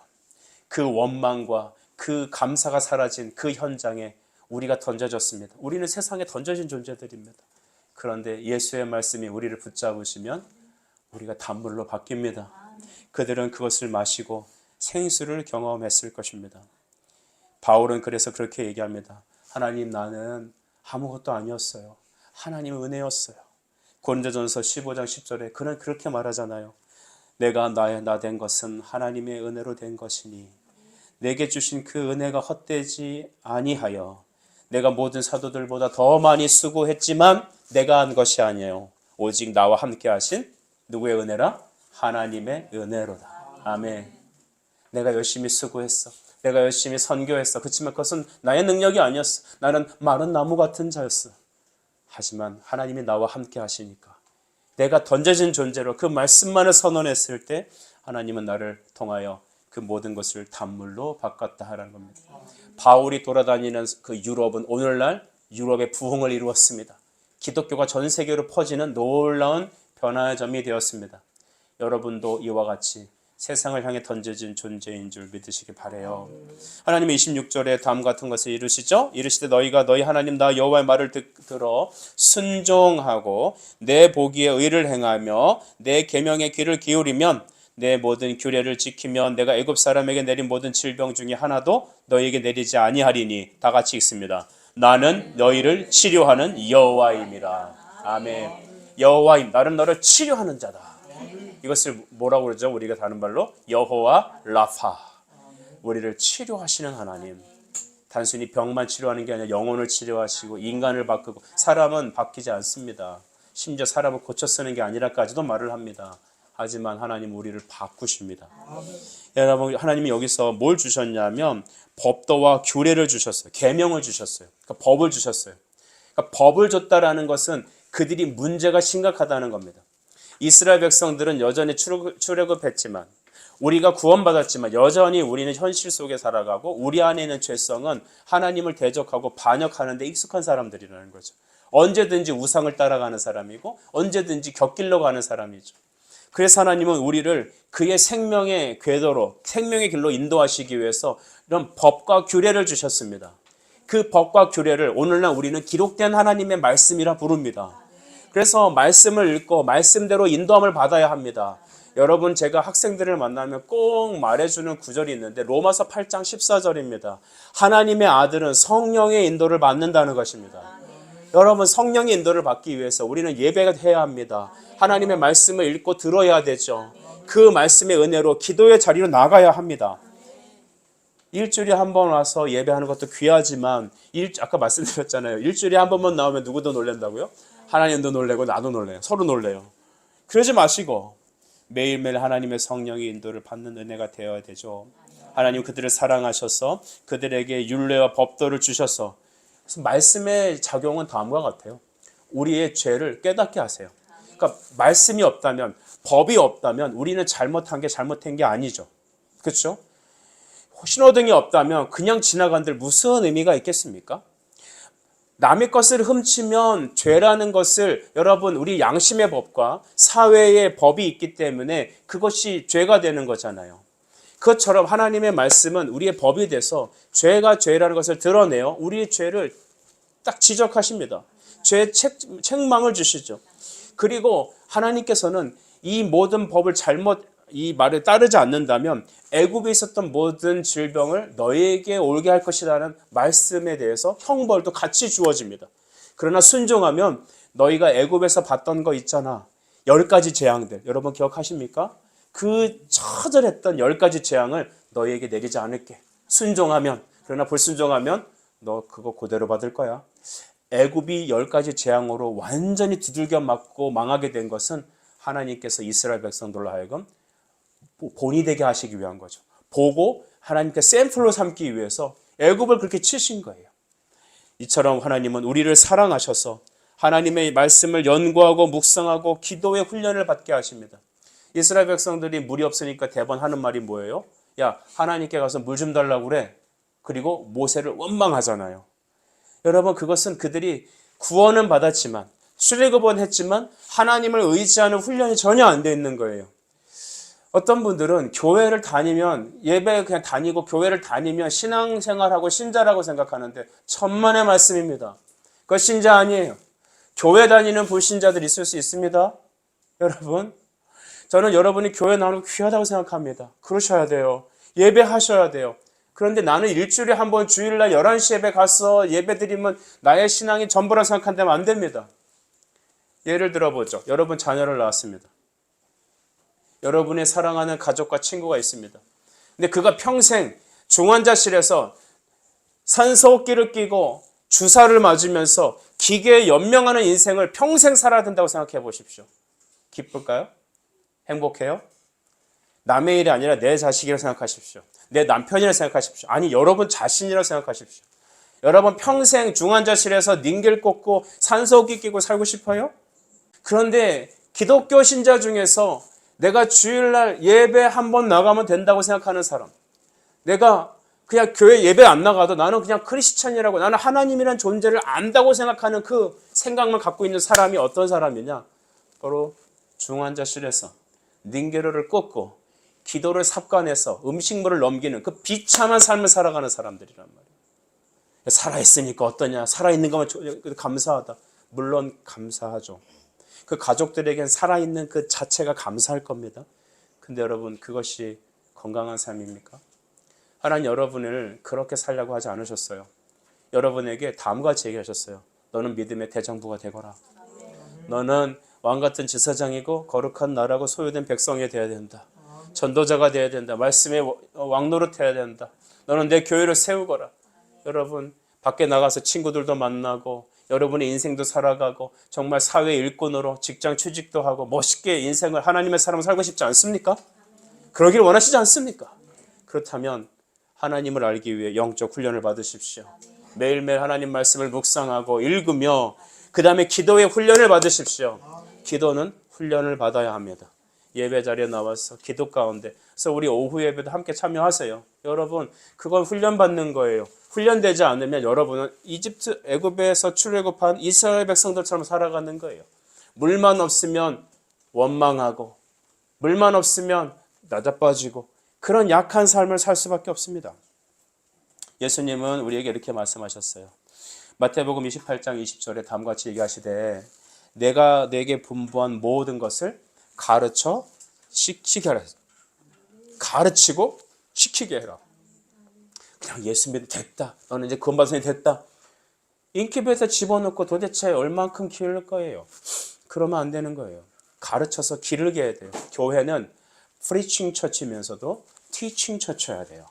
Speaker 1: 그 원망과 그 감사가 사라진 그 현장에 우리가 던져졌습니다. 우리는 세상에 던져진 존재들입니다. 그런데 예수의 말씀이 우리를 붙잡으시면 우리가 단물로 바뀝니다. 그들은 그것을 마시고 생수를 경험했을 것입니다. 바울은 그래서 그렇게 얘기합니다. 하나님, 나는 아무것도 아니었어요. 하나님의 은혜였어요. 고린도전서 15장 10절에 그는 그렇게 말하잖아요. 내가 나 된 것은 하나님의 은혜로 된 것이니 내게 주신 그 은혜가 헛되지 아니하여 내가 모든 사도들보다 더 많이 수고했지만 내가 한 것이 아니에요. 오직 나와 함께 하신 누구의 은혜라? 하나님의 은혜로다. 아멘. 내가 열심히 수고했어. 내가 열심히 선교했어. 그렇지만 그것은 나의 능력이 아니었어. 나는 마른 나무 같은 자였어. 하지만 하나님이 나와 함께 하시니까 내가 던져진 존재로 그 말씀만을 선언했을 때 하나님은 나를 통하여 그 모든 것을 단물로 바꿨다 하라는 겁니다. 바울이 돌아다니는 그 유럽은 오늘날 유럽의 부흥을 이루었습니다. 기독교가 전 세계로 퍼지는 놀라운 변화의 점이 되었습니다. 여러분도 이와 같이 세상을 향해 던져진 존재인 줄 믿으시기 바라요. 하나님의 26절에 다음 같은 것을 이루시죠. 이르시되 너희가 너희 하나님 나 여호와의 말을 들어 순종하고 내 보기에 의를 행하며 내 계명에 귀를 기울이면 내 모든 규례를 지키면 내가 애굽 사람에게 내린 모든 질병 중에 하나도 너희에게 내리지 아니하리니. 다 같이 읽습니다. 나는 너희를 치료하는 여호와임이라. 아멘. 여호와임, 나는 너를 치료하는 자다. 이것을 뭐라고 그러죠? 우리가 다른 말로 여호와 라파, 우리를 치료하시는 하나님. 단순히 병만 치료하는 게 아니라 영혼을 치료하시고 인간을 바꾸고, 사람은 바뀌지 않습니다. 심지어 사람을 고쳐 쓰는 게 아니라까지도 말을 합니다. 하지만 하나님 우리를 바꾸십니다. 여러분, 하나님이 여기서 뭘 주셨냐면 법도와 규례를 주셨어요. 계명을 주셨어요. 그러니까 법을 주셨어요. 그러니까 법을 줬다라는 것은 그들이 문제가 심각하다는 겁니다. 이스라엘 백성들은 여전히 출애굽했지만, 우리가 구원받았지만 여전히 우리는 현실 속에 살아가고 우리 안에 있는 죄성은 하나님을 대적하고 반역하는 데 익숙한 사람들이라는 거죠. 언제든지 우상을 따라가는 사람이고 언제든지 곁길로 가는 사람이죠. 그래서 하나님은 우리를 그의 생명의 궤도로, 생명의 길로 인도하시기 위해서 이런 법과 규례를 주셨습니다. 그 법과 규례를 오늘날 우리는 기록된 하나님의 말씀이라 부릅니다. 그래서 말씀을 읽고 말씀대로 인도함을 받아야 합니다. 여러분, 제가 학생들을 만나면 꼭 말해주는 구절이 있는데 로마서 8장 14절입니다. 하나님의 아들은 성령의 인도를 받는다는 것입니다. 여러분, 성령의 인도를 받기 위해서 우리는 예배가 해야 합니다. 하나님의 말씀을 읽고 들어야 되죠. 그 말씀의 은혜로 기도의 자리로 나가야 합니다. 일주일에 한 번 와서 예배하는 것도 귀하지만 아까 말씀드렸잖아요. 일주일에 한 번만 나오면 누구도 놀란다고요? 하나님도 놀래고 나도 놀래요. 서로 놀래요. 그러지 마시고 매일매일 하나님의 성령의 인도를 받는 은혜가 되어야 되죠. 하나님 그들을 사랑하셔서 그들에게 율례와 법도를 주셔서, 그래서 말씀의 작용은 다음과 같아요. 우리의 죄를 깨닫게 하세요. 그러니까 말씀이 없다면, 법이 없다면 우리는 잘못한 게 잘못된 게 아니죠. 그렇죠? 신호등이 없다면 그냥 지나간들 무슨 의미가 있겠습니까? 남의 것을 훔치면 죄라는 것을, 여러분, 우리 양심의 법과 사회의 법이 있기 때문에 그것이 죄가 되는 거잖아요. 그것처럼 하나님의 말씀은 우리의 법이 돼서 죄가 죄라는 것을 드러내요. 우리의 죄를 딱 지적하십니다. 죄의 책망을 주시죠. 그리고 하나님께서는 이 모든 법을 이 말에 따르지 않는다면 애굽에 있었던 모든 질병을 너희에게 올게 할 것이라는 말씀에 대해서 형벌도 같이 주어집니다. 그러나 순종하면 너희가 애굽에서 봤던 거 있잖아. 10가지 재앙들. 여러분 기억하십니까? 그 처절했던 10가지 재앙을 너희에게 내리지 않을게. 순종하면. 그러나 불순종하면 너 그거 그대로 받을 거야. 애굽이 10가지 재앙으로 완전히 두들겨 맞고 망하게 된 것은 하나님께서 이스라엘 백성들로 하여금 본이 되게 하시기 위한 거죠. 보고 하나님께 샘플로 삼기 위해서 애굽을 그렇게 치신 거예요. 이처럼 하나님은 우리를 사랑하셔서 하나님의 말씀을 연구하고 묵상하고 기도의 훈련을 받게 하십니다. 이스라엘 백성들이 물이 없으니까 대번 하는 말이 뭐예요? 야, 하나님께 가서 물 좀 달라고 그래. 그리고 모세를 원망하잖아요. 여러분, 그것은 그들이 구원은 받았지만, 출애굽은 했지만 하나님을 의지하는 훈련이 전혀 안 돼 있는 거예요. 어떤 분들은 교회를 다니면, 예배 그냥 다니고 교회를 다니면 신앙생활하고 신자라고 생각하는데 천만의 말씀입니다. 그거 신자 아니에요. 교회 다니는 불신자들 있을 수 있습니다. 여러분, 저는 여러분이 교회 나오는 거 귀하다고 생각합니다. 그러셔야 돼요. 예배하셔야 돼요. 그런데 나는 일주일에 한 번 주일날 11시 예배 가서 예배 드리면 나의 신앙이 전부라 생각한다면 안 됩니다. 예를 들어보죠. 여러분 자녀를 낳았습니다. 여러분의 사랑하는 가족과 친구가 있습니다. 근데 그가 평생 중환자실에서 산소호흡기를 끼고 주사를 맞으면서 기계에 연명하는 인생을 평생 살아야 된다고 생각해 보십시오. 기쁠까요? 행복해요? 남의 일이 아니라 내 자식이라고 생각하십시오. 내 남편이라고 생각하십시오. 아니, 여러분 자신이라고 생각하십시오. 여러분 평생 중환자실에서 닌겔 꽂고 산소호흡기 끼고 살고 싶어요? 그런데 기독교 신자 중에서 내가 주일날 예배 한 번 나가면 된다고 생각하는 사람, 내가 그냥 교회 예배 안 나가도 나는 그냥 크리스찬이라고, 나는 하나님이란 존재를 안다고 생각하는 그 생각만 갖고 있는 사람이 어떤 사람이냐? 바로 중환자실에서 닌게르를 꽂고 기도를 삽관해서 음식물을 넘기는 그 비참한 삶을 살아가는 사람들이란 말이에요. 살아있으니까 어떠냐? 살아있는 거면 감사하다. 물론 감사하죠. 그 가족들에겐 살아있는 그 자체가 감사할 겁니다. 근데 여러분, 그것이 건강한 삶입니까? 하나님 여러분을 그렇게 살려고 하지 않으셨어요. 여러분에게 다음같이 얘기하셨어요. 너는 믿음의 대장부가 되거라. 너는 왕같은 제사장이고 거룩한 나라고 소유된 백성이 되어야 된다. 전도자가 되어야 된다. 말씀의 왕노릇해야 된다. 너는 내 교회를 세우거라. 여러분, 밖에 나가서 친구들도 만나고 여러분의 인생도 살아가고 정말 사회 일꾼으로 직장 취직도 하고 멋있게 인생을 하나님의 사람을 살고 싶지 않습니까? 그러길 원하시지 않습니까? 그렇다면 하나님을 알기 위해 영적 훈련을 받으십시오. 매일매일 하나님 말씀을 묵상하고 읽으며 그 다음에 기도의 훈련을 받으십시오. 기도는 훈련을 받아야 합니다. 예배 자리에 나와서 기도 가운데, 그래서 우리 오후 예배도 함께 참여하세요. 여러분, 그건 훈련받는 거예요. 훈련되지 않으면 여러분은 이집트 애굽에서 출애굽한 이스라엘 백성들처럼 살아가는 거예요. 물만 없으면 원망하고 물만 없으면 나자빠지고 그런 약한 삶을 살 수밖에 없습니다. 예수님은 우리에게 이렇게 말씀하셨어요. 마태복음 28장 20절에 다음같이 얘기하시되 내가 네게 분부한 모든 것을 가르쳐 시키게 하라. 가르치고 시키게 해라. 그냥 예수 믿으면 됐다. 너는 이제 구원받은 사람이 됐다. 인큐베이터에 집어넣고 도대체 얼만큼 기를 거예요? 그러면 안 되는 거예요. 가르쳐서 기르게 해야 돼요. 교회는 프리칭 처치면서도 티칭 처치여야 돼요.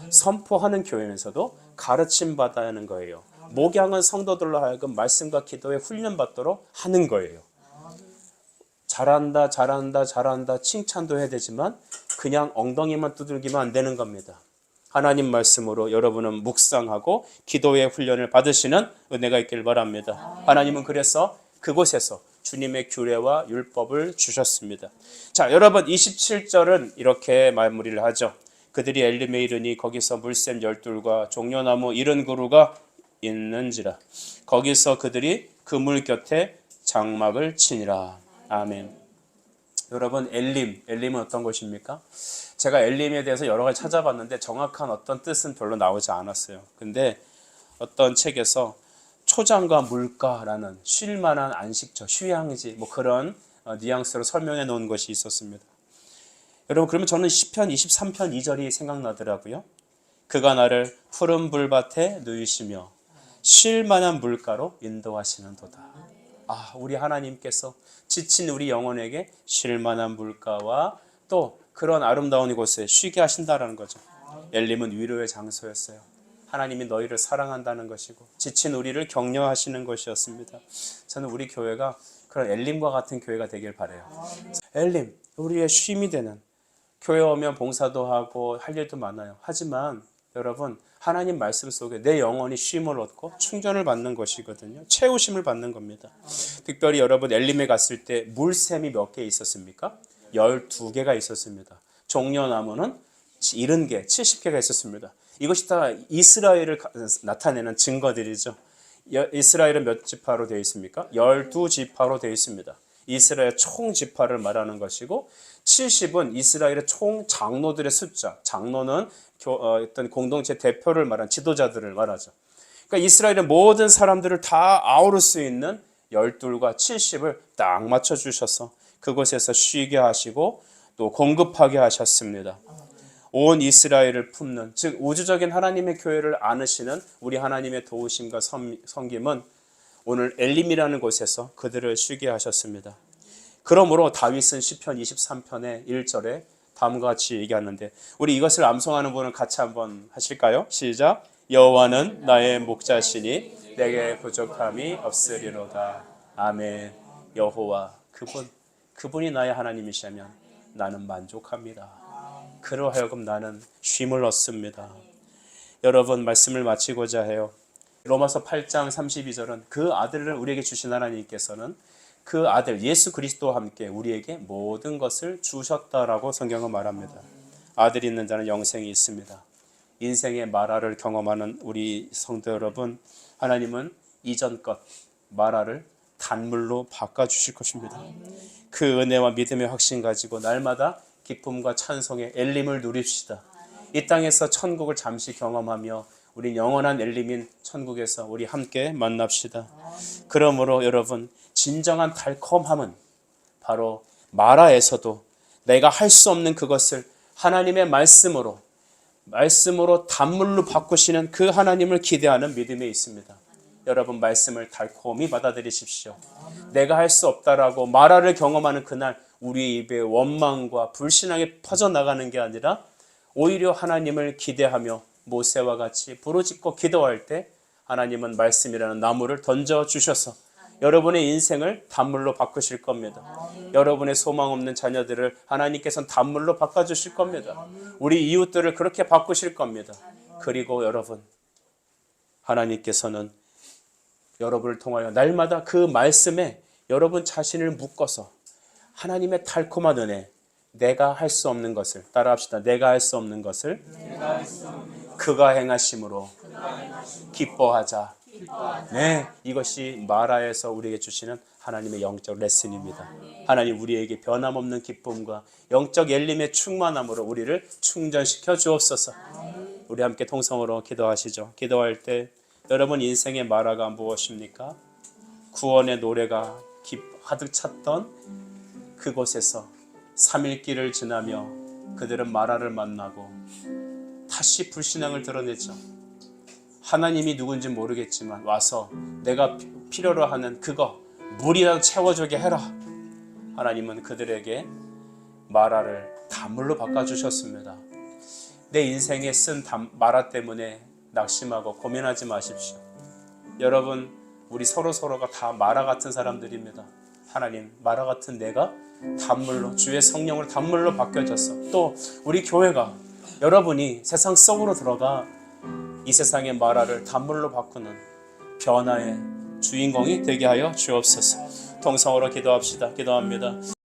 Speaker 1: 선포하는 교회면서도 가르침 받아야 하는 거예요. 목양은 성도들로 하여금 말씀과 기도에 훈련받도록 하는 거예요. 잘한다 잘한다 잘한다 칭찬도 해야 되지만 그냥 엉덩이만 두들기면 안 되는 겁니다. 하나님 말씀으로 여러분은 묵상하고 기도의 훈련을 받으시는 은혜가 있길 바랍니다. 하나님은 그래서 그곳에서 주님의 규례와 율법을 주셨습니다. 자, 여러분 27절은 이렇게 마무리를 하죠. 그들이 엘림에 이르니 거기서 물샘 12과 종려나무 70그루가 있는지라. 거기서 그들이 그 물 곁에 장막을 치니라. 아멘. 여러분, 엘림은 어떤 곳입니까? 제가 엘림에 대해서 여러 가지 찾아봤는데 정확한 어떤 뜻은 별로 나오지 않았어요. 근데 어떤 책에서 초장과 물가라는 쉴만한 안식처, 휴양지 뭐 그런 뉘앙스로 설명해 놓은 것이 있었습니다. 여러분, 그러면 저는 시편 23편 2절이 생각나더라고요. 그가 나를 푸른 불밭에 누이시며 쉴만한 물가로 인도하시는 도다. 아, 우리 하나님께서 지친 우리 영혼에게 쉴만한 물가와 또 그런 아름다운 이곳에 쉬게 하신다라는 거죠. 엘림은 위로의 장소였어요. 하나님이 너희를 사랑한다는 것이고 지친 우리를 격려하시는 것이었습니다. 저는 우리 교회가 그런 엘림과 같은 교회가 되길 바라요. 엘림, 우리의 쉼이 되는, 교회 오면 봉사도 하고 할 일도 많아요. 하지만 여러분, 하나님 말씀 속에 내 영혼이 쉼을 얻고 충전을 받는 것이거든요. 채우심을 받는 겁니다. 특별히 여러분 엘림에 갔을 때 물샘이 몇 개 있었습니까? 12개가 있었습니다. 종려나무는 70개, 70개가 있었습니다. 이것이 다 이스라엘을 나타내는 증거들이죠. 이스라엘은 몇 지파로 되어 있습니까? 12지파로 되어 있습니다. 이스라엘 총 지파를 말하는 것이고 70은 이스라엘의 총 장로들의 숫자. 장로는 어떤 공동체 대표를 말한 지도자들을 말하죠. 그러니까 이스라엘의 모든 사람들을 다 아우를 수 있는 12과 70을 딱 맞춰주셔서 그곳에서 쉬게 하시고 또 공급하게 하셨습니다. 온 이스라엘을 품는, 즉 우주적인 하나님의 교회를 안으시는 우리 하나님의 도우심과 섬김은 오늘 엘림이라는 곳에서 그들을 쉬게 하셨습니다. 그러므로 다윗은 시편 23편의 1절에 다음과 같이 얘기하는데 우리 이것을 암송하는 분은 같이 한번 하실까요? 시작. 여호와는 나의 목자시니 내게 부족함이 없으리로다. 아멘. 여호와, 그분이 나의 하나님이시면 나는 만족합니다. 그로 하여금 나는 쉼을 얻습니다. 여러분, 말씀을 마치고자 해요. 로마서 8장 32절은 그 아들을 우리에게 주신 하나님께서는 그 아들 예수 그리스도와 함께 우리에게 모든 것을 주셨다라고 성경은 말합니다. 아들이 있는 자는 영생이 있습니다. 인생의 마라를 경험하는 우리 성도 여러분, 하나님은 이전 것 마라를 단물로 바꿔주실 것입니다. 그 은혜와 믿음의 확신 가지고 날마다 기쁨과 찬송의 엘림을 누립시다. 이 땅에서 천국을 잠시 경험하며 우리 영원한 엘림인 천국에서 우리 함께 만납시다. 그러므로 여러분, 진정한 달콤함은 바로 마라에서도 내가 할 수 없는 그것을 하나님의 말씀으로 단물로 바꾸시는 그 하나님을 기대하는 믿음에 있습니다. 여러분, 말씀을 달콤히 받아들이십시오. 내가 할 수 없다라고 마라를 경험하는 그날 우리 입에 원망과 불신앙이 퍼져나가는 게 아니라 오히려 하나님을 기대하며 모세와 같이 부르짖고 기도할 때 하나님은 말씀이라는 나무를 던져주셔서 여러분의 인생을 단물로 바꾸실 겁니다. 여러분의 소망 없는 자녀들을 하나님께서는 단물로 바꿔주실 겁니다. 우리 이웃들을 그렇게 바꾸실 겁니다. 그리고 여러분, 하나님께서는 여러분을 통하여 날마다 그 말씀에 여러분 자신을 묶어서 하나님의 달콤한 은혜, 내가 할 수 없는 것을, 따라합시다. 내가 할 수 없는 것을 그가 행하심으로 기뻐하자. 네, 이것이 마라에서 우리에게 주시는 하나님의 영적 레슨입니다. 하나님 우리에게 변함없는 기쁨과 영적 엘림의 충만함으로 우리를 충전시켜 주옵소서. 우리 함께 통성으로 기도하시죠. 기도할 때 여러분 인생의 마라가 무엇입니까? 구원의 노래가 가득 찼던 그곳에서 3일길을 지나며 그들은 마라를 만나고 다시 불신앙을 드러냈죠. 하나님이 누군지 모르겠지만 와서 내가 필요로 하는 그거 물이라도 채워주게 해라. 하나님은 그들에게 마라를 단물로 바꿔주셨습니다. 내 인생에 쓴 마라 때문에 낙심하고 고민하지 마십시오. 여러분, 우리 서로가 다 마라 같은 사람들입니다. 하나님, 마라 같은 내가 단물로, 주의 성령으로 단물로 바뀌어졌어. 또 우리 교회가 여러분이 세상 속으로 들어가 이 세상의 마라를 단물로 바꾸는 변화의 주인공이 되게 하여 주옵소서. 통성으로 기도합시다. 기도합니다.